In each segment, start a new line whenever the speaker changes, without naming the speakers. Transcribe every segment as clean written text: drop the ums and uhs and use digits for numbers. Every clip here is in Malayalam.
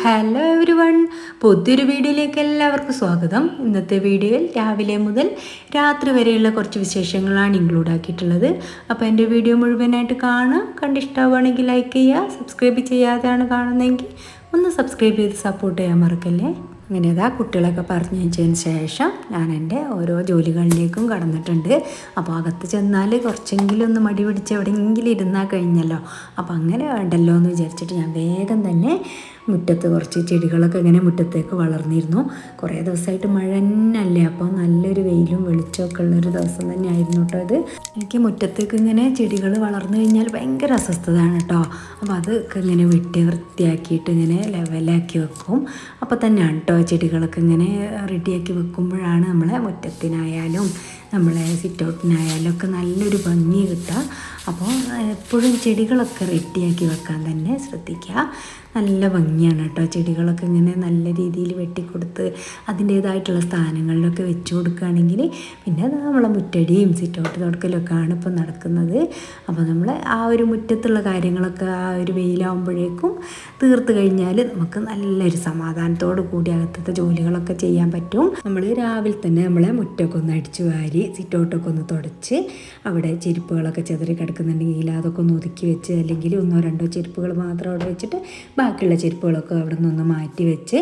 ഹലോ എവരി വൺ, പുതിയൊരു വീഡിയോയിലേക്ക് എല്ലാവർക്കും സ്വാഗതം. ഇന്നത്തെ വീഡിയോയിൽ രാവിലെ മുതൽ രാത്രി വരെയുള്ള കുറച്ച് വിശേഷങ്ങളാണ് ഇൻക്ലൂഡ് ആക്കിയിട്ടുള്ളത്. അപ്പോൾ എൻ്റെ വീഡിയോ മുഴുവനായിട്ട് കാണുക. കണ്ടിഷ്ടമാവുകയാണെങ്കിൽ ലൈക്ക് ചെയ്യുക. സബ്സ്ക്രൈബ് ചെയ്യാതെയാണ് കാണുന്നതെങ്കിൽ ഒന്ന് സബ്സ്ക്രൈബ് ചെയ്ത് സപ്പോർട്ട് ചെയ്യാൻ മറക്കല്ലേ. അങ്ങനെ ഇതാ കുട്ടികളൊക്കെ പറഞ്ഞതിന് ശേഷം ഞാൻ എൻ്റെ ഓരോ ജോലികളിലേക്കും കടന്നിട്ടുണ്ട്. അപ്പോൾ അകത്ത് ചെന്നാൽ കുറച്ചെങ്കിലും ഒന്ന് മടി പിടിച്ച് എവിടെയെങ്കിലും ഇരുന്നാൽ കഴിഞ്ഞല്ലോ. അപ്പോൾ അങ്ങനെ വേണ്ടല്ലോ എന്ന് വിചാരിച്ചിട്ട് ഞാൻ വേഗം തന്നെ മുറ്റത്ത് കുറച്ച് ചെടികളൊക്കെ ഇങ്ങനെ മുറ്റത്തേക്ക് വളർന്നിരുന്നു. കുറേ ദിവസമായിട്ട് മഴ തന്നെയല്ലേ, അപ്പോൾ നല്ലൊരു വെയിലും വെളിച്ചമൊക്കെ ഉള്ളൊരു ദിവസം തന്നെയായിരുന്നു കേട്ടോ ഇത്. എനിക്ക് മുറ്റത്തേക്ക് ഇങ്ങനെ ചെടികൾ വളർന്നു കഴിഞ്ഞാൽ ഭയങ്കര അസ്വസ്ഥതയാണ് കേട്ടോ. അപ്പോൾ അതൊക്കെ ഇങ്ങനെ വെട്ടി വൃത്തിയാക്കിയിട്ട് ഇങ്ങനെ ലെവലാക്കി വെക്കും. അപ്പോൾ തന്നെയാണ് കേട്ടോ ചെടികളൊക്കെ ഇങ്ങനെ റെഡിയാക്കി വെക്കുമ്പോഴാണ് നമ്മളെ മുറ്റത്തിനായാലും നമ്മളെ സിറ്റ് ഔട്ടിനായാലും ഒക്കെ നല്ലൊരു ഭംഗി കിട്ടുക. അപ്പോൾ എപ്പോഴും ചെടികളൊക്കെ റെഡിയാക്കി വെക്കാൻ തന്നെ ശ്രദ്ധിക്കുക. നല്ല ഭംഗിയാണ് കേട്ടോ ചെടികളൊക്കെ ഇങ്ങനെ നല്ല രീതിയിൽ വെട്ടിക്കൊടുത്ത് അതിൻ്റേതായിട്ടുള്ള സ്ഥാനങ്ങളിലൊക്കെ വെച്ച് കൊടുക്കുകയാണെങ്കിൽ പിന്നെ നമ്മളെ മുറ്റടിയും സിറ്റ് ഔട്ട് തുടക്കലൊക്കെയാണ് ഇപ്പോൾ നടക്കുന്നത്. അപ്പോൾ നമ്മൾ ആ ഒരു മുറ്റത്തുള്ള കാര്യങ്ങളൊക്കെ ആ ഒരു വെയിലാവുമ്പോഴേക്കും തീർത്ത് കഴിഞ്ഞാൽ നമുക്ക് നല്ലൊരു സമാധാനത്തോടു കൂടി അകത്തത്തെ ജോലികളൊക്കെ ചെയ്യാൻ പറ്റും. നമ്മൾ രാവിലെ തന്നെ നമ്മളെ മുറ്റമൊക്കെ ഒന്ന് അടിച്ചു വാരി സിറ്റ് ഔട്ടൊക്കെ ഒന്ന് തുടച്ച് അവിടെ ചെരുപ്പുകളൊക്കെ ചെതറി കിടക്കുന്നുണ്ടെങ്കിൽ അതൊക്കെ ഒന്ന് ഒതുക്കി വെച്ച്, അല്ലെങ്കിൽ ഒന്നോ രണ്ടോ ചെരുപ്പുകൾ മാത്രം അവിടെ വെച്ചിട്ട് ബാക്കിയുള്ള ചെരുപ്പുകളൊക്കെ അവിടെ നിന്നൊന്ന് മാറ്റി വെച്ച്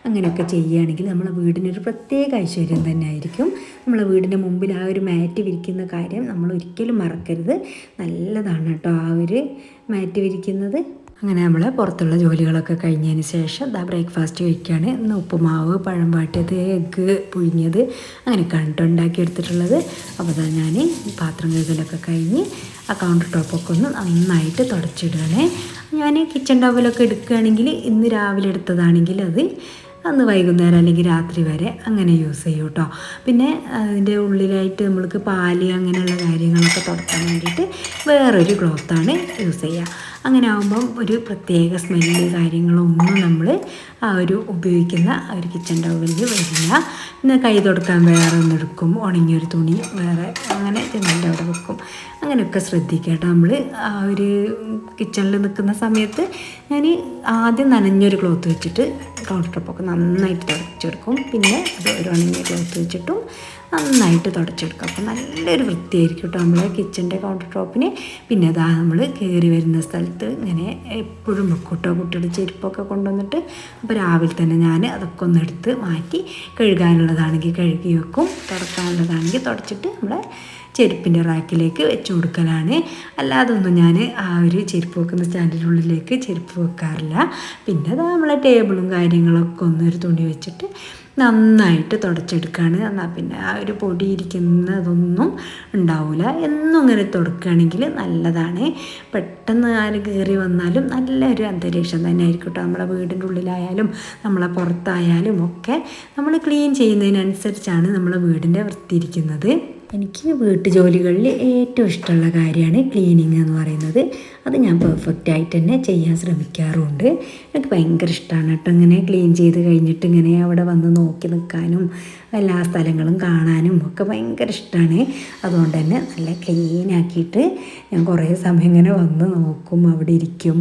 അങ്ങനെയൊക്കെ ചെയ്യുകയാണെങ്കിൽ നമ്മളെ വീടിനൊരു പ്രത്യേക ഐശ്വര്യം തന്നെ ആയിരിക്കും. നമ്മളെ വീടിൻ്റെ മുമ്പിൽ ആ ഒരു മാറ്റ് വിരിക്കുന്ന കാര്യം നമ്മൾ ഒരിക്കലും മറക്കരുത്. നല്ലതാണ് കേട്ടോ ആ ഒരു മാറ്റ് വിരിക്കുന്നത്. അങ്ങനെ നമ്മൾ പുറത്തുള്ള ജോലികളൊക്കെ കഴിഞ്ഞതിന് ശേഷം ബ്രേക്ക്ഫാസ്റ്റ് കഴിക്കുകയാണ്. ഇന്ന് ഉപ്പുമാവ്, പഴം വാട്ടിയത്, എഗ്ഗ് പുഴുങ്ങിയത് അങ്ങനെയൊക്കെയാണ് കേട്ടോ ഉണ്ടാക്കിയെടുത്തിട്ടുള്ളത്. അപ്പോൾ അതാ ഞാൻ പാത്രം കഴുകലൊക്കെ കഴിഞ്ഞ് ആ കൗണ്ടർ ടോപ്പൊക്കെ ഒന്ന് നന്നായിട്ട് തുടച്ചിടുകയാണ്. ഞാൻ കിച്ചൺ ടവലൊക്കെ എടുക്കുകയാണെങ്കിൽ ഇന്ന് രാവിലെ എടുത്തതാണെങ്കിൽ അത് അന്ന് വൈകുന്നേരം അല്ലെങ്കിൽ രാത്രി വരെ അങ്ങനെ യൂസ് ചെയ്യും കേട്ടോ. പിന്നെ അതിൻ്റെ ഉള്ളിലായിട്ട് നമ്മൾക്ക് പാല് അങ്ങനെയുള്ള കാര്യങ്ങളൊക്കെ തുടക്കാൻ വേണ്ടിയിട്ട് വേറൊരു ക്ലോത്താണ് യൂസ് ചെയ്യുക. അങ്ങനെ ആകുമ്പം ഒരു പ്രത്യേക സ്മെല്ല് കാര്യങ്ങളൊന്നും നമ്മൾ ആ ഒരു ഉപയോഗിക്കുന്ന ആ ഒരു കിച്ചൺ ടവലിൽ വരില്ല. പിന്നെ കൈ തുടക്കാൻ വേറെ ഒന്നെടുക്കും, ഉണങ്ങിയൊരു തുണി വേറെ അങ്ങനെ ജനലിൻ്റെ അവിടെ വെക്കും. അങ്ങനെയൊക്കെ ശ്രദ്ധിക്കുക കേട്ടോ. നമ്മൾ ആ ഒരു കിച്ചണിൽ നിൽക്കുന്ന സമയത്ത് ഞാൻ ആദ്യം നനഞ്ഞൊരു ക്ലോത്ത് വെച്ചിട്ട് കൗണ്ടർ ടോപ്പൊക്കെ നന്നായിട്ട് തുടച്ചെടുക്കും. പിന്നെ അത് ഒരു ഉണങ്ങിയ ക്ലോത്ത് വെച്ചിട്ടും നന്നായിട്ട് തുടച്ചെടുക്കും. അപ്പോൾ നല്ലൊരു വൃത്തിയായിരിക്കും കേട്ടോ നമ്മളെ കിച്ചൻ്റെ കൗണ്ടർ ടോപ്പിന്. പിന്നെ അതാ നമ്മൾ കയറി വരുന്ന സ്ഥലത്ത് ഇങ്ങനെ എപ്പോഴും വെക്കും കേട്ടോ കുട്ടിയുടെ ചെരുപ്പൊക്കെ കൊണ്ടുവന്നിട്ട്. അപ്പോൾ രാവിലെ തന്നെ ഞാൻ അതൊക്കെ ഒന്ന് എടുത്ത് മാറ്റി കഴുകാനുള്ളതാണെങ്കിൽ കഴുകി വെക്കും, തുടക്കാനുള്ളതാണെങ്കിൽ തുടച്ചിട്ട് നമ്മളെ ചെരുപ്പിൻ്റെ റാക്കിലേക്ക് വെച്ച് കൊടുക്കലാണ്. അല്ലാതെ ഒന്നും ഞാൻ ആ ഒരു ചെരുപ്പ് വെക്കുന്ന സ്റ്റാൻഡിൻ്റെ ഉള്ളിലേക്ക് ചെരുപ്പ് വെക്കാറില്ല. പിന്നെ അത് നമ്മളെ ടേബിളും കാര്യങ്ങളൊക്കെ ഒന്നൊരു തുണി വെച്ചിട്ട് നന്നായിട്ട് തുടച്ചെടുക്കുകയാണ്. എന്നാൽ പിന്നെ ആ ഒരു പൊടി ഇരിക്കുന്നതൊന്നും ഉണ്ടാവില്ല. എന്നും ഇങ്ങനെ തുടക്കുകയാണെങ്കിൽ നല്ലതാണ്. പെട്ടെന്ന് ആര് കയറി വന്നാലും നല്ലൊരു അന്തരീക്ഷം തന്നെ ആയിരിക്കും കേട്ടോ. നമ്മളെ വീടിൻ്റെ ഉള്ളിലായാലും നമ്മളെ പുറത്തായാലും ഒക്കെ നമ്മൾ ക്ലീൻ ചെയ്യുന്നതിനനുസരിച്ചാണ് നമ്മളെ വീടിൻ്റെ വൃത്തി ഇരിക്കുന്നത്. എനിക്ക് വീട്ടുജോലികളിൽ ഏറ്റവും ഇഷ്ടമുള്ള കാര്യമാണ് ക്ലീനിങ് എന്ന് പറയുന്നത്. അത് ഞാൻ പെർഫെക്റ്റ് ആയിട്ട് തന്നെ ചെയ്യാൻ ശ്രമിക്കാറുമുണ്ട്. എനിക്ക് ഭയങ്കര ഇഷ്ടമാണ് കേട്ടോ ഇങ്ങനെ ക്ലീൻ ചെയ്ത് കഴിഞ്ഞിട്ട് ഇങ്ങനെ അവിടെ വന്ന് നോക്കി നിൽക്കാനും എല്ലാ സ്ഥലങ്ങളും കാണാനും ഒക്കെ ഭയങ്കര ഇഷ്ടമാണ്. അതുകൊണ്ട് തന്നെ നല്ല ക്ലീൻ ആക്കിയിട്ട് ഞാൻ കുറേ സമയം ഇങ്ങനെ വന്ന് നോക്കും, അവിടെ ഇരിക്കും,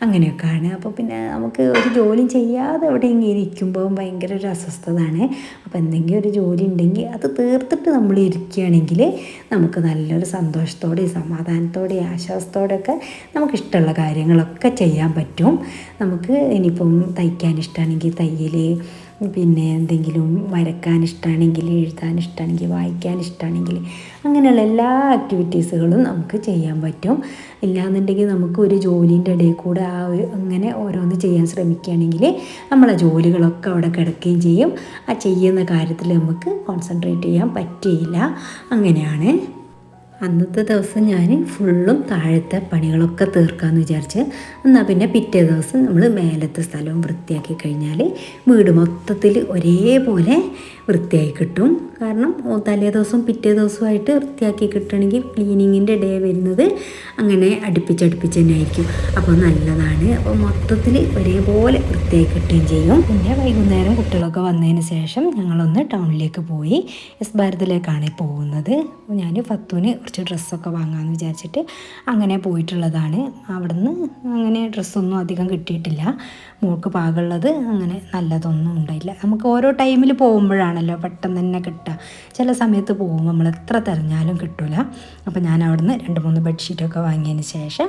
അങ്ങനെയൊക്കെയാണ്. അപ്പോൾ പിന്നെ നമുക്ക് ഒരു ജോലി ചെയ്യാതെ അവിടെ ഇങ്ങനെ ഇരിക്കുമ്പോൾ ഭയങ്കര ഒരു അസ്വസ്ഥതയാണ്. അപ്പോൾ എന്തെങ്കിലും ഒരു ജോലി ഉണ്ടെങ്കിൽ അത് തീർത്തിട്ട് നമ്മൾ ഇരിക്കുകയാണെങ്കിൽ നമുക്ക് നല്ലൊരു സന്തോഷത്തോടെ സമാധാനത്തോടെ ആശ്വാസത്തോടെയൊക്കെ നമുക്കിഷ്ടമുള്ള കാര്യങ്ങളൊക്കെ ചെയ്യാൻ പറ്റും. നമുക്ക് ഇനിയിപ്പം തയ്ക്കാൻ ഇഷ്ടമാണെങ്കിൽ തയ്യൽ, പിന്നെ എന്തെങ്കിലും വരക്കാൻ ഇഷ്ടമാണെങ്കിൽ, എഴുതാൻ ഇഷ്ടമാണെങ്കിൽ, വായിക്കാൻ ഇഷ്ടമാണെങ്കിൽ അങ്ങനെയുള്ള എല്ലാ ആക്ടിവിറ്റീസുകളും നമുക്ക് ചെയ്യാൻ പറ്റും. ഇല്ലാന്നുണ്ടെങ്കിൽ നമുക്ക് ഒരു ജോലീൻ്റെ ഇടയിൽ കൂടെ ആ ഒരു അങ്ങനെ ഓരോന്ന് ചെയ്യാൻ ശ്രമിക്കുകയാണെങ്കിൽ നമ്മളെ ജോലികളൊക്കെ അവിടെ കിടക്കുകയും ചെയ്യും. ആ ചെയ്യുന്ന കാര്യത്തിൽ നമുക്ക് കോൺസെൻട്രേറ്റ് ചെയ്യാൻ പറ്റിയില്ല. അങ്ങനെയാണ്. അന്നത്തെ ദിവസം ഞാൻ ഫുള്ളും താഴത്തെ പണികളൊക്കെ തീർക്കാമെന്ന് വിചാരിച്ച്. എന്നാൽ പിന്നെ പിറ്റേ ദിവസം നമ്മൾ മേലത്തെ സ്ഥലവും വൃത്തിയാക്കി കഴിഞ്ഞാൽ വീട് മൊത്തത്തിൽ ഒരേപോലെ വൃത്തിയായി കിട്ടും. കാരണം തലേ ദിവസം പിറ്റേ ദിവസമായിട്ട് വൃത്തിയാക്കി കിട്ടണമെങ്കിൽ ക്ലീനിങ്ങിൻ്റെ ഡേ വരുന്നത് അങ്ങനെ അടുപ്പിച്ചടുപ്പിച്ച് തന്നെ ആയിരിക്കും. അപ്പോൾ നല്ലതാണ്. അപ്പോൾ മൊത്തത്തിൽ ഒരേപോലെ വൃത്തിയാക്കി കിട്ടുകയും ചെയ്യും. പിന്നെ വൈകുന്നേരം കുട്ടികളൊക്കെ വന്നതിന് ശേഷം ഞങ്ങളൊന്ന് ടൗണിലേക്ക് പോയി. എസ് ഭാരതിലേക്കാണ് പോകുന്നത്. ഞാൻ ഫത്തുവിന് കുറച്ച് ഡ്രസ്സൊക്കെ വാങ്ങാമെന്ന് വിചാരിച്ചിട്ട് അങ്ങനെ പോയിട്ടുള്ളതാണ്. അവിടുന്ന് അങ്ങനെ ഡ്രസ്സൊന്നും അധികം കിട്ടിയിട്ടില്ല. മോൾക്ക് പാകമുള്ളത് അങ്ങനെ നല്ലതൊന്നും ഉണ്ടായില്ല. നമുക്ക് ഓരോ ടൈമിൽ പോകുമ്പോഴാണല്ലോ പെട്ടെന്ന് തന്നെ കിട്ടുക. ചില സമയത്ത് പോകുമ്പോൾ നമ്മൾ എത്ര തിരഞ്ഞാലും കിട്ടില്ല. അപ്പോൾ ഞാൻ അവിടുന്ന് 2-3 ബെഡ്ഷീറ്റൊക്കെ വാങ്ങിയതിന് ശേഷം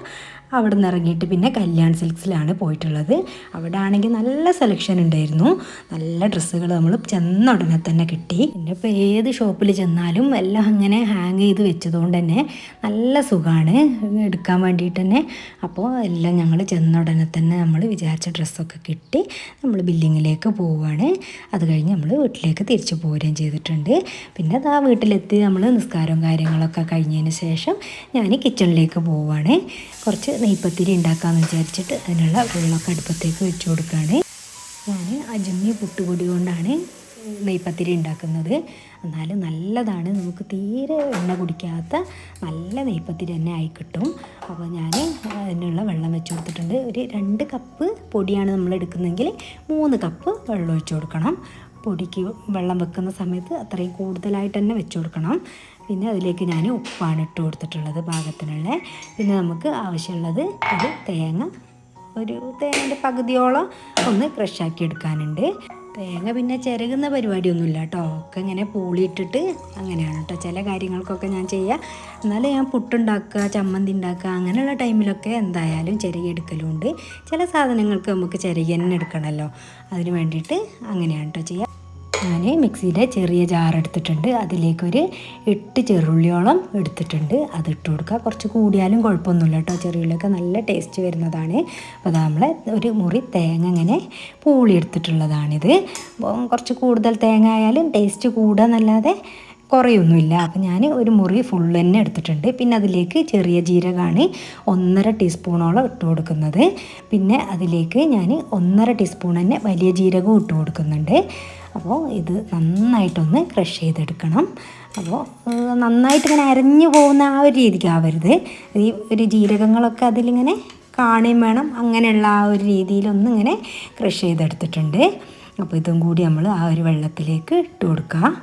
അവിടെ നിന്ന് ഇറങ്ങിയിട്ട് പിന്നെ കല്യാൺ സിൽക്സിലാണ് പോയിട്ടുള്ളത്. അവിടെ ആണെങ്കിൽ നല്ല സെലക്ഷൻ ഉണ്ടായിരുന്നു. നല്ല ഡ്രസ്സുകൾ നമ്മൾ ചെന്ന ഉടനെ തന്നെ കിട്ടി. പിന്നെ ഇപ്പോൾ ഏത് ഷോപ്പിൽ ചെന്നാലും എല്ലാം അങ്ങനെ ഹാങ് ചെയ്ത് വെച്ചതുകൊണ്ട് തന്നെ നല്ല സുഖമാണ് എടുക്കാൻ വേണ്ടിയിട്ട് തന്നെ. അപ്പോൾ എല്ലാം ഞങ്ങൾ ചെന്ന ഉടനെ തന്നെ നമ്മൾ വിചാരിച്ച ഡ്രസ്സൊക്കെ കിട്ടി. നമ്മൾ ബില്ലിങ്ങിലേക്ക് പോവുകയാണ്. അത് കഴിഞ്ഞ് നമ്മൾ വീട്ടിലേക്ക് തിരിച്ചു പോരുകയും ചെയ്തിട്ടുണ്ട്. പിന്നെ അതാ വീട്ടിലെത്തി നമ്മൾ നിസ്കാരവും കാര്യങ്ങളൊക്കെ കഴിഞ്ഞതിന് ശേഷം ഞാൻ കിച്ചണിലേക്ക് പോവുകയാണ്. കുറച്ച് നെയ്പ്പത്തിരി ഉണ്ടാക്കാമെന്ന് വിചാരിച്ചിട്ട് അതിനുള്ള വെള്ളമൊക്കെ അടുപ്പത്തേക്ക് വെച്ച് കൊടുക്കുകയാണ്. ഞാൻ അജ്മി പുട്ടുപൊടി കൊണ്ടാണ് നെയ്പ്പത്തിരി ഉണ്ടാക്കുന്നത്. എന്നാലും നല്ലതാണ്, നമുക്ക് തീരെ എണ്ണ കുടിക്കാത്ത നല്ല നെയ്പ്പത്തിരി തന്നെ ആയി കിട്ടും. അപ്പോൾ ഞാൻ അതിനുള്ള വെള്ളം വെച്ച് കൊടുത്തിട്ടുണ്ട്. ഒരു 2 കപ്പ് പൊടിയാണ് നമ്മൾ എടുക്കുന്നതെങ്കിൽ 3 കപ്പ് വെള്ളം ഒഴിച്ച് കൊടുക്കണം. പൊടിക്ക് വെള്ളം വെക്കുന്ന സമയത്ത് അത്രയും കൂടുതലായിട്ട് തന്നെ വെച്ച് കൊടുക്കണം. പിന്നെ അതിലേക്ക് ഞാൻ ഉപ്പാണ് ഇട്ട് കൊടുത്തിട്ടുള്ളത് പാകത്തിനുള്ള. പിന്നെ നമുക്ക് ആവശ്യമുള്ളത് ഒരു തേങ്ങൻ്റെ പകുതിയോളം ഒന്ന് ക്രഷാക്കി എടുക്കാനുണ്ട്. തേങ്ങ പിന്നെ ചിരകുന്ന പരിപാടിയൊന്നുമില്ല കേട്ടോ. ഒക്കെ ഇങ്ങനെ പൂളിയിട്ടിട്ട് അങ്ങനെയാണ് കേട്ടോ ചില കാര്യങ്ങൾക്കൊക്കെ ഞാൻ ചെയ്യുക. എന്നാലും ഞാൻ പുട്ടുണ്ടാക്കുക, ചമ്മന്തി ഉണ്ടാക്കുക അങ്ങനെയുള്ള ടൈമിലൊക്കെ എന്തായാലും ചിരകിയെടുക്കലുണ്ട്. ചില സാധനങ്ങൾക്ക് നമുക്ക് ചിരകി തന്നെ എടുക്കണമല്ലോ, അതിന് വേണ്ടിയിട്ട് അങ്ങനെയാണ് കേട്ടോ ചെയ്യുക. ഞാൻ മിക്സിയിലെ ചെറിയ ജാർ എടുത്തിട്ടുണ്ട്. അതിലേക്കൊരു 8 ചെറുള്ളിയോളം എടുത്തിട്ടുണ്ട്. അതിട്ട് കൊടുക്കുക. കുറച്ച് കൂടിയാലും കുഴപ്പമൊന്നുമില്ല കേട്ടോ. ചെറുള്ളിയൊക്കെ നല്ല ടേസ്റ്റ് വരുന്നതാണ്. അപ്പോൾ നമ്മളെ ഒരു മുറി തേങ്ങ ഇങ്ങനെ പൂളി എടുത്തിട്ടുള്ളതാണിത്. അപ്പോൾ കുറച്ച് കൂടുതൽ തേങ്ങ ആയാലും ടേസ്റ്റ് കൂടുകയെന്നല്ലാതെ കുറയൊന്നുമില്ല. അപ്പോൾ ഞാൻ ഒരു മുറി ഫുൾ തന്നെ എടുത്തിട്ടുണ്ട്. പിന്നെ അതിലേക്ക് ചെറിയ ജീരകമാണ് 1.5 ടീസ്പൂണോളം ഇട്ട് കൊടുക്കുന്നത്. പിന്നെ അതിലേക്ക് ഞാൻ 1.5 ടീസ്പൂൺ തന്നെ വലിയ ജീരകവും ഇട്ട് കൊടുക്കുന്നുണ്ട്. അപ്പോൾ ഇത് നന്നായിട്ടൊന്ന് ക്രഷ് ചെയ്തെടുക്കണം. അപ്പോൾ നന്നായിട്ട് ഇങ്ങനെ അരഞ്ഞു പോകുന്ന ആ ഒരു രീതിക്ക് ആവരുത്. ഈ ഒരു ജീരകങ്ങളൊക്കെ അതിലിങ്ങനെ കാണുകയും വേണം. അങ്ങനെയുള്ള ആ ഒരു രീതിയിലൊന്നിങ്ങനെ ക്രഷ് ചെയ്തെടുത്തിട്ടുണ്ട്. അപ്പോൾ ഇതും കൂടി നമ്മൾ ആ ഒരു വെള്ളത്തിലേക്ക് ഇട്ട് കൊടുക്കുക.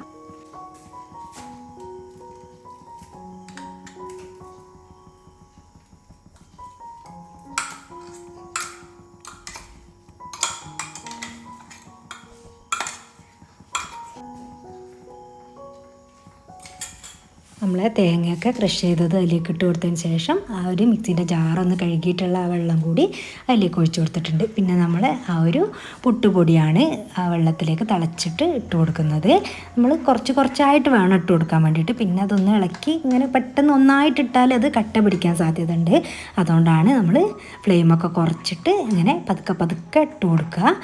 നമ്മളെ തേങ്ങയൊക്കെ ക്രഷ് ചെയ്തത് അതിലേക്ക് ഇട്ട് കൊടുത്തതിന് ശേഷം ആ ഒരു മിക്സിൻ്റെ ജാറൊന്ന് കഴുകിയിട്ടുള്ള ആ വെള്ളം കൂടി അതിലേക്ക് ഒഴിച്ചു കൊടുത്തിട്ടുണ്ട്. പിന്നെ നമ്മൾ ആ ഒരു പുട്ടുപൊടിയാണ് ആ വെള്ളത്തിലേക്ക് തിളച്ചിട്ട് ഇട്ട് കൊടുക്കുന്നത്. നമ്മൾ കുറച്ചായിട്ട് വേണം ഇട്ട് കൊടുക്കാൻ വേണ്ടിയിട്ട്. പിന്നെ അതൊന്ന് ഇളക്കി ഇങ്ങനെ പെട്ടെന്ന് ഒന്നായിട്ടിട്ടാൽ അത് കട്ട പിടിക്കാൻ സാധ്യത ഉണ്ട്. അതുകൊണ്ടാണ് നമ്മൾ ഫ്ലെയിമൊക്കെ കുറച്ചിട്ട് ഇങ്ങനെ പതുക്കെ ഇട്ട് കൊടുക്കുക.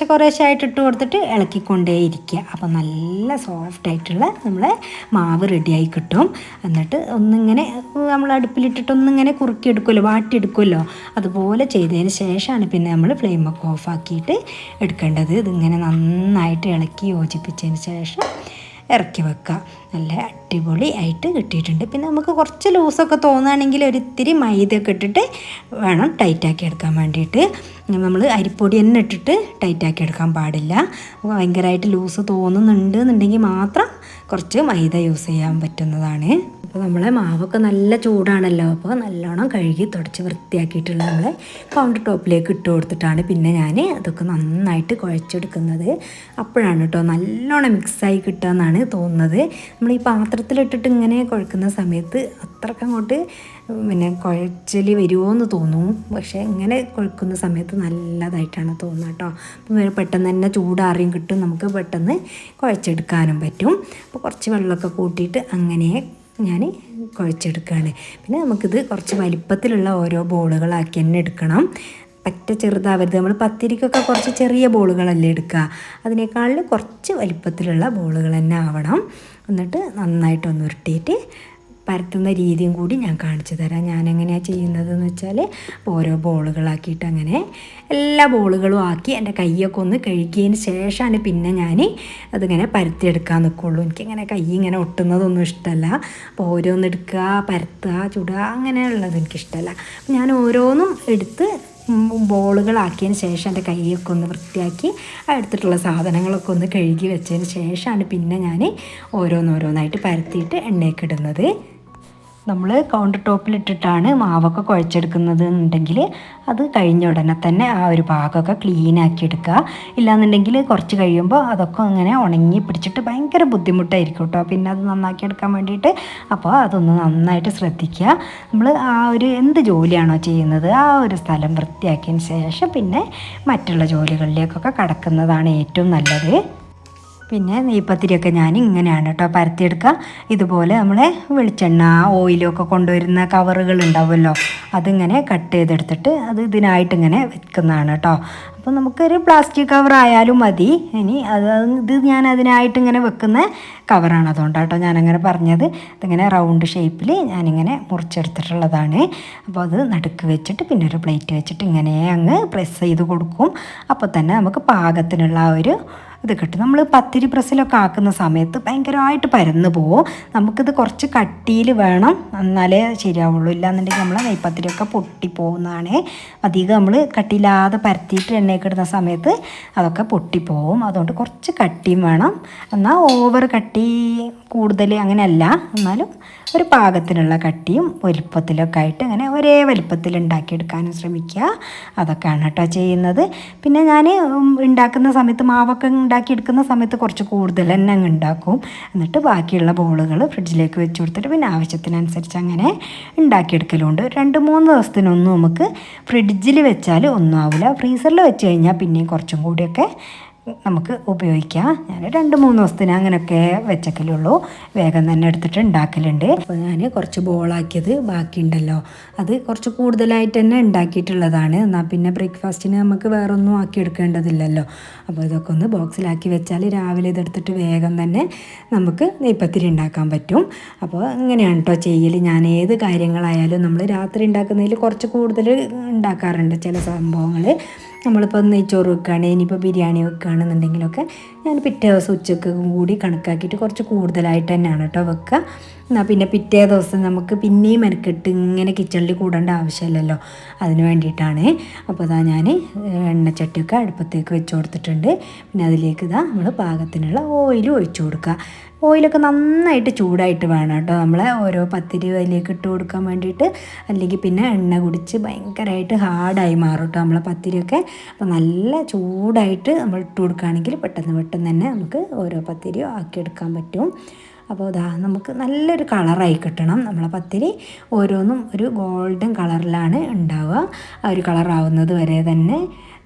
കുറേശ്ശായിട്ട് ഇട്ട് കൊടുത്തിട്ട് ഇളക്കിക്കൊണ്ടേയിരിക്കുക. അപ്പോൾ നല്ല സോഫ്റ്റായിട്ടുള്ള നമ്മളെ മാവ് റെഡിയായി കിട്ടും. എന്നിട്ട് ഒന്നിങ്ങനെ നമ്മൾ അടുപ്പിലിട്ടിട്ടൊന്നിങ്ങനെ കുറുക്കിയെടുക്കുമല്ലോ, വാട്ടിയെടുക്കുമല്ലോ, അതുപോലെ ചെയ്തതിന് ശേഷമാണ് പിന്നെ നമ്മൾ ഫ്ലെയിമൊക്കെ ഓഫാക്കിയിട്ട് എടുക്കേണ്ടത്. ഇതിങ്ങനെ നന്നായിട്ട് ഇളക്കി യോജിപ്പിച്ചതിന് ശേഷം ഇറക്കി വെക്കുക. നല്ല അടിപൊളി ആയിട്ട് കിട്ടിയിട്ടുണ്ട്. പിന്നെ നമുക്ക് കുറച്ച് ലൂസൊക്കെ തോന്നുകയാണെങ്കിൽ ഒരിത്തിരി മൈദയൊക്കെ ഇട്ടിട്ട് വേണം ടൈറ്റാക്കി എടുക്കാൻ വേണ്ടിയിട്ട്. നമ്മൾ അരിപ്പൊടി തന്നെ ഇട്ടിട്ട് ടൈറ്റാക്കി എടുക്കാൻ പാടില്ല. ഭയങ്കരമായിട്ട് ലൂസ് തോന്നുന്നുണ്ട് എന്നുണ്ടെങ്കിൽ മാത്രം കുറച്ച് മൈദ യൂസ് ചെയ്യാൻ പറ്റുന്നതാണ്. അപ്പോൾ നമ്മളെ മാവൊക്കെ നല്ല ചൂടാണല്ലോ. അപ്പോൾ നല്ലോണം കഴുകി തുടച്ച് വൃത്തിയാക്കിയിട്ടുള്ള നമ്മളെ കൗണ്ടർ ടോപ്പിലേക്ക് ഇട്ട് കൊടുത്തിട്ടാണ് പിന്നെ ഞാൻ അതൊക്കെ നന്നായിട്ട് കുഴച്ചെടുക്കുന്നത്. അപ്പോഴാണ് കേട്ടോ നല്ലോണം മിക്സായി കിട്ടുക എന്നാണ് തോന്നുന്നത്. നമ്മൾ ഈ പാത്രത്തിലിട്ടിട്ട് ഇങ്ങനെ കുഴക്കുന്ന സമയത്ത് അത്രയ്ക്ക് അങ്ങോട്ട് പിന്നെ കുഴച്ചൽ വരുമോ എന്ന് തോന്നും. പക്ഷേ ഇങ്ങനെ കുഴക്കുന്ന സമയത്ത് നല്ലതായിട്ടാണ് തോന്നുക കേട്ടോ. അപ്പോൾ പെട്ടെന്ന് തന്നെ ചൂടാറിയും കിട്ടും, നമുക്ക് പെട്ടെന്ന് കുഴച്ചെടുക്കാനും പറ്റും. അപ്പോൾ കുറച്ച് വെള്ളമൊക്കെ കൂട്ടിയിട്ട് അങ്ങനെ ഞാൻ കുഴച്ചെടുക്കുകയാണ്. പിന്നെ നമുക്കിത് കുറച്ച് വലിപ്പത്തിലുള്ള ഓരോ ബോളുകളാക്കി തന്നെ എടുക്കണം. പറ്റ ചെറുതാവരുത്. നമ്മൾ പത്തിരിക്കൊക്കെ കുറച്ച് ചെറിയ ബോളുകളല്ലേ എടുക്കുക, അതിനേക്കാളിൽ കുറച്ച് വലിപ്പത്തിലുള്ള ബോളുകൾ തന്നെ ആവണം. എന്നിട്ട് നന്നായിട്ടൊന്ന് ഉരുട്ടിയിട്ട് പരത്തുന്ന രീതിയും കൂടി ഞാൻ കാണിച്ചു തരാം. ഞാനെങ്ങനെയാണ് ചെയ്യുന്നതെന്ന് വെച്ചാൽ ഓരോ ബോളുകളാക്കിയിട്ട് അങ്ങനെ എല്ലാ ബോളുകളും ആക്കി എൻ്റെ കൈയൊക്കെ ഒന്ന് കഴുകിയതിന് ശേഷമാണ് പിന്നെ ഞാൻ അതിങ്ങനെ പരത്തിയെടുക്കാൻ നിൽക്കുള്ളൂ. എനിക്കിങ്ങനെ കൈ ഇങ്ങനെ ഒട്ടുന്നതൊന്നും ഇഷ്ടമല്ല. അപ്പോൾ ഓരോന്നെടുക്കുക, പരത്തുക, ചുടുക അങ്ങനെയുള്ളത് എനിക്കിഷ്ടമല്ല. ഞാൻ ഓരോന്നും എടുത്ത് ബോളുകളാക്കിയതിന് ശേഷം എൻ്റെ കൈയൊക്കെ ഒന്ന് വൃത്തിയാക്കി എടുത്തിട്ടുള്ള സാധനങ്ങളൊക്കെ ഒന്ന് കഴുകി വെച്ചതിന് ശേഷമാണ് പിന്നെ ഞാൻ ഓരോന്നോരോന്നായിട്ട് പരത്തിയിട്ട് എണ്ണയൊക്കെ ഇടുന്നത്. നമ്മൾ കൗണ്ടർ ടോപ്പിലിട്ടിട്ടാണ് മാവൊക്കെ കുഴച്ചെടുക്കുന്നത് എന്നുണ്ടെങ്കിൽ അത് കഴിഞ്ഞ ഉടനെ തന്നെ ആ ഒരു ഭാഗമൊക്കെ ക്ലീനാക്കി എടുക്കുക. ഇല്ലാന്നുണ്ടെങ്കിൽ കുറച്ച് കഴിയുമ്പോൾ അതൊക്കെ അങ്ങനെ ഉണങ്ങി പിടിച്ചിട്ട് ഭയങ്കര ബുദ്ധിമുട്ടായിരിക്കും കേട്ടോ പിന്നെ അത് നന്നാക്കി എടുക്കാൻ വേണ്ടിയിട്ട്. അപ്പോൾ അതൊന്ന് നന്നായിട്ട് ശ്രദ്ധിക്കുക. നമ്മൾ ആ ഒരു എന്ത് ജോലിയാണോ ചെയ്യുന്നത് ആ ഒരു സ്ഥലം വൃത്തിയാക്കിയതിന് ശേഷം പിന്നെ മറ്റുള്ള ജോലികളിലേക്കൊക്കെ കടക്കുന്നതാണ് ഏറ്റവും നല്ലത്. പിന്നെ നെയ്പത്തിരിയൊക്കെ ഞാൻ ഇങ്ങനെയാണ് കേട്ടോ പരത്തിയെടുക്കുക. ഇതുപോലെ നമ്മളെ വെളിച്ചെണ്ണ ഓയിലൊക്കെ കൊണ്ടുവരുന്ന കവറുകൾ ഉണ്ടാവുമല്ലോ, അതിങ്ങനെ കട്ട് ചെയ്തെടുത്തിട്ട് അത് ഇതിനായിട്ട് ഇങ്ങനെ വെക്കുന്നതാണ് കേട്ടോ. അപ്പോൾ നമുക്കൊരു പ്ലാസ്റ്റിക് കവർ ആയാലും മതി. ഇനി ഇത് ഞാൻ അതിനായിട്ട് ഇങ്ങനെ വെക്കുന്ന കവറാണ്, അതുകൊണ്ടാണ് കേട്ടോ ഞാനങ്ങനെ പറഞ്ഞത്. ഇതിങ്ങനെ റൗണ്ട് ഷേപ്പിൽ ഞാനിങ്ങനെ മുറിച്ചെടുത്തിട്ടുള്ളതാണ്. അപ്പോൾ അത് നടുക്ക് വെച്ചിട്ട് പിന്നെ ഒരു പ്ലേറ്റ് വെച്ചിട്ട് ഇങ്ങനെ അങ്ങ് പ്രസ് ചെയ്ത് കൊടുക്കും. അപ്പോൾ തന്നെ നമുക്ക് പാകത്തിനുള്ള ആ ഒരു ഇത് കിട്ടും. നമ്മൾ പത്തിരി പ്രസ്സിലൊക്കെ ആക്കുന്ന സമയത്ത് ഭയങ്കരമായിട്ട് പരന്നു പോവും. നമുക്കിത് കുറച്ച് കട്ടിയിൽ വേണം, എന്നാലേ ശരിയാവുള്ളൂ. ഇല്ലാന്നുണ്ടെങ്കിൽ നമ്മൾ നെയ്പത്തിരിയൊക്കെ പൊട്ടിപ്പോകുന്നതാണ്. അധികം നമ്മൾ കട്ടിയില്ലാതെ പരത്തിയിട്ട് എണ്ണയൊക്കെ ഇടുന്ന സമയത്ത് അതൊക്കെ പൊട്ടിപ്പോവും. അതുകൊണ്ട് കുറച്ച് കട്ടിയും വേണം, എന്നാൽ ഓവർ കട്ടി കൂടുതൽ അങ്ങനെയല്ല, എന്നാലും ഒരു പാകത്തിനുള്ള കട്ടിയും വലിപ്പത്തിലൊക്കെ ആയിട്ട് അങ്ങനെ ഒരേ വലിപ്പത്തിൽ ഉണ്ടാക്കിയെടുക്കാനും ശ്രമിക്കുക. അതൊക്കെയാണ് കേട്ടോ ചെയ്യുന്നത്. പിന്നെ ഞാൻ ഉണ്ടാക്കുന്ന സമയത്ത് മാവൊക്കെ ഉണ്ടാക്കിയെടുക്കുന്ന സമയത്ത് കുറച്ച് കൂടുതൽ തന്നെ അങ്ങ് ഉണ്ടാക്കും. എന്നിട്ട് ബാക്കിയുള്ള ബോളുകൾ ഫ്രിഡ്ജിലേക്ക് വെച്ച് കൊടുത്തിട്ട് പിന്നെ ആവശ്യത്തിനനുസരിച്ച് അങ്ങനെ ഉണ്ടാക്കിയെടുക്കലുണ്ട്. 2-3 ദിവസത്തിനൊന്നും നമുക്ക് ഫ്രിഡ്ജിൽ വെച്ചാൽ ഒന്നും ആവില്ല. ഫ്രീസറിൽ വെച്ച് കഴിഞ്ഞാൽ പിന്നെയും കുറച്ചും കൂടിയൊക്കെ നമുക്ക് ഉപയോഗിക്കാം. ഞാൻ 2-3 ദിവസത്തിന് അങ്ങനെയൊക്കെ വെച്ചേക്കലുള്ളൂ. വേഗം തന്നെ എടുത്തിട്ട് ഉണ്ടാക്കലുണ്ട്. അപ്പോൾ ഞാൻ കുറച്ച് ബോളാക്കിയത് ബാക്കിയുണ്ടല്ലോ, അത് കുറച്ച് കൂടുതലായിട്ട് തന്നെ ഉണ്ടാക്കിയിട്ടുള്ളതാണ്. എന്നാൽ പിന്നെ ബ്രേക്ക്ഫാസ്റ്റിന് നമുക്ക് വേറെ ഒന്നും ആക്കി എടുക്കേണ്ടതില്ലല്ലോ. അപ്പോൾ ഇതൊക്കെ ഒന്ന് ബോക്സിലാക്കി വെച്ചാൽ രാവിലെ ഇതെടുത്തിട്ട് വേഗം തന്നെ നമുക്ക് നെയ്പത്തിരി ഉണ്ടാക്കാൻ പറ്റും. അപ്പോൾ ഇങ്ങനെയാണ് കേട്ടോ ചെയ്യൽ. ഞാൻ ഏത് കാര്യങ്ങളായാലും നമ്മൾ രാത്രി ഉണ്ടാക്കുന്നതിൽ കുറച്ച് കൂടുതൽ ഉണ്ടാക്കാറുണ്ട്. ചില സംഭവങ്ങൾ നമ്മളിപ്പോൾ നെയ്ച്ചോറ് വെക്കുകയാണ്, ഇനിയിപ്പോൾ ബിരിയാണി വെക്കുകയാണെന്നുണ്ടെങ്കിലൊക്കെ ഞാൻ പിറ്റേ ദിവസം ഉച്ചക്ക് കൂടി കണക്കാക്കിയിട്ട് കുറച്ച് കൂടുതലായിട്ട് തന്നെയാണ് കേട്ടോ വെക്കുക. എന്നാൽ പിന്നെ പിറ്റേ ദിവസം നമുക്ക് പിന്നെയും മെനക്കെട്ട് ഇങ്ങനെ കിച്ചണിൽ കൂടേണ്ട ആവശ്യമില്ലല്ലോ, അതിന് വേണ്ടിയിട്ടാണ്. അപ്പോൾ ഇതാ ഞാൻ എണ്ണച്ചട്ടിയൊക്കെ അടുപ്പത്തേക്ക് വെച്ച് കൊടുത്തിട്ടുണ്ട്. പിന്നെ അതിലേക്ക് ഇതാ നമ്മൾ പാകത്തിനുള്ള ഓയിൽ ഒഴിച്ചു കൊടുക്കുക. ഓയിലൊക്കെ നന്നായിട്ട് ചൂടായിട്ട് വേണം കേട്ടോ നമ്മൾ ഓരോ പത്തിരി അതിലേക്ക് ഇട്ട് കൊടുക്കാൻ വേണ്ടിയിട്ട്. അല്ലെങ്കിൽ പിന്നെ എണ്ണ കുടിച്ച് ഭയങ്കരമായിട്ട് ഹാർഡായി മാറും കേട്ടോ നമ്മളെ പത്തിരിയൊക്കെ. അപ്പോൾ നല്ല ചൂടായിട്ട് നമ്മൾ ഇട്ട് കൊടുക്കുകയാണെങ്കിൽ പെട്ടെന്ന് തന്നെ നമുക്ക് ഓരോ പത്തിരിയും ആക്കിയെടുക്കാൻ പറ്റും. അപ്പോൾ ഇതാ നമുക്ക് നല്ലൊരു കളറായി കിട്ടണം. നമ്മളെ പത്തിരി ഓരോന്നും ഒരു ഗോൾഡൻ കളറിലാണ് ഉണ്ടാവുക. ആ ഒരു കളറാവുന്നത് വരെ തന്നെ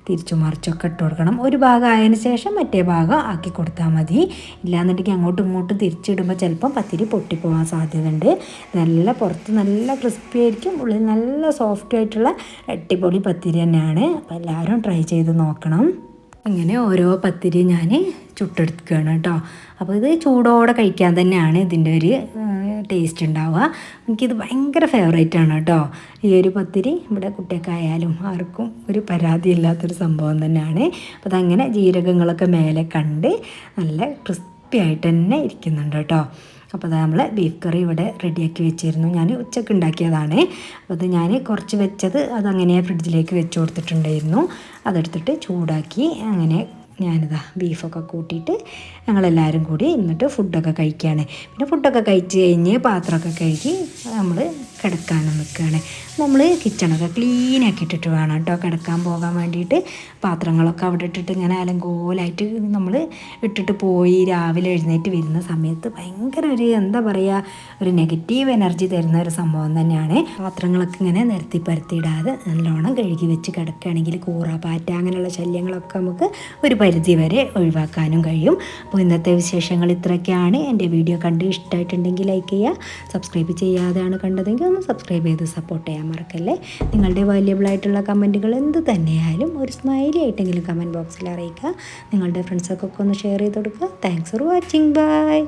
തിരിച്ചു മറിച്ചൊക്കെ ഇട്ട് കൊടുക്കണം. ഒരു ഭാഗം ആയതിനു ശേഷം മറ്റേ ഭാഗം ആക്കി കൊടുത്താൽ മതി. ഇല്ലാന്നുണ്ടെങ്കിൽ അങ്ങോട്ടും ഇങ്ങോട്ടും തിരിച്ചിടുമ്പോൾ ചിലപ്പം പത്തിരി പൊട്ടിപ്പോകാൻ സാധ്യതയുണ്ട്. നല്ല പുറത്ത് നല്ല ക്രിസ്പി ആയിരിക്കും, ഉള്ളിൽ നല്ല സോഫ്റ്റ് ആയിട്ടുള്ള അടിപൊളി പത്തിരി തന്നെയാണ്. അപ്പോൾ എല്ലാവരും ട്രൈ ചെയ്ത് നോക്കണം. അങ്ങനെ ഓരോ പത്തിരി ഞാൻ ചുട്ടെടുക്കുകയാണ് കേട്ടോ. അപ്പോൾ ഇത് ചൂടോടെ കഴിക്കാൻ തന്നെയാണ് ഇതിൻ്റെ ഒരു ടേസ്റ്റ് ഉണ്ടാവുക. എനിക്കിത് ഭയങ്കര ഫേവറേറ്റാണ് കേട്ടോ. ഈ ഒരു പത്തിരി ഇവിടെ കുട്ടിയൊക്കെയായാലും ആർക്കും ഒരു പരാതിയില്ലാത്തൊരു സംഭവം തന്നെയാണ്. അപ്പോൾ അതങ്ങനെ ജീരകങ്ങളൊക്കെ മേലെ കണ്ട് നല്ല ക്രിസ്പി ആയിട്ട് തന്നെ ഇരിക്കുന്നുണ്ട് കേട്ടോ. അപ്പോൾ അത് നമ്മൾ ബീഫ് കറി ഇവിടെ റെഡിയാക്കി വെച്ചിരുന്നു. ഞാൻ ഉച്ചക്ക് ഉണ്ടാക്കിയതാണ്. അപ്പോൾ അത് ഞാൻ കുറച്ച് വെച്ചത് അതങ്ങനെ ഫ്രിഡ്ജിലേക്ക് വെച്ച് കൊടുത്തിട്ടുണ്ടായിരുന്നു. അതെടുത്തിട്ട് ചൂടാക്കി അങ്ങനെ ഞാനിതാ ബീഫൊക്കെ കൂട്ടിയിട്ട് ഞങ്ങളെല്ലാവരും കൂടി എന്നിട്ട് ഫുഡൊക്കെ കഴിക്കുകയാണ്. പിന്നെ ഫുഡൊക്കെ കഴിച്ച് കഴിഞ്ഞ് പാത്രമൊക്കെ കഴുകി നമ്മൾ കിടക്കാനും നിൽക്കുകയാണ്. നമ്മൾ കിച്ചണൊക്കെ ക്ലീൻ ആക്കിയിട്ടിട്ട് വേണം കേട്ടോ കിടക്കാൻ പോകാൻ വേണ്ടിയിട്ട്. പാത്രങ്ങളൊക്കെ അവിടെ ഇട്ടിട്ട് ഇങ്ങനെ അലങ്കോലായിട്ട് നമ്മൾ ഇട്ടിട്ട് പോയി രാവിലെ എഴുന്നേറ്റ് വരുന്ന സമയത്ത് ഭയങ്കര ഒരു എന്താ പറയുക ഒരു നെഗറ്റീവ് എനർജി തരുന്ന ഒരു സംഭവം തന്നെയാണ്. പാത്രങ്ങളൊക്കെ ഇങ്ങനെ നിരത്തി പരത്തിയിടാതെ നല്ലോണം കഴുകി വെച്ച് കിടക്കുകയാണെങ്കിൽ കൂറ പാറ്റ അങ്ങനെയുള്ള ശല്യങ്ങളൊക്കെ നമുക്ക് ഒരു പരിധി വരെ ഒഴിവാക്കാനും കഴിയും. അപ്പോൾ ഇന്നത്തെ വിശേഷങ്ങൾ ഇത്രയൊക്കെയാണ്. എൻ്റെ വീഡിയോ കണ്ട് ഇഷ്ടമായിട്ടുണ്ടെങ്കിൽ ലൈക്ക് ചെയ്യുക. സബ്സ്ക്രൈബ് ചെയ്യാതെയാണ് കണ്ടതെങ്കിൽ ഒന്ന് സബ്സ്ക്രൈബ് ചെയ്ത് സപ്പോർട്ട് ചെയ്യാൻ മറക്കല്ലേ. നിങ്ങളുടെ വാല്യബിളായിട്ടുള്ള കമൻറ്റുകൾ എന്ത് തന്നെയായാലും ഒരു സ്മൈലി ആയിട്ടെങ്കിലും കമൻറ്റ് ബോക്സിൽ അറിയിക്കുക. നിങ്ങളുടെ ഫ്രണ്ട്സൊക്കെ ഒന്ന് ഷെയർ ചെയ്ത് കൊടുക്കുക. Thanks for watching. ബൈ.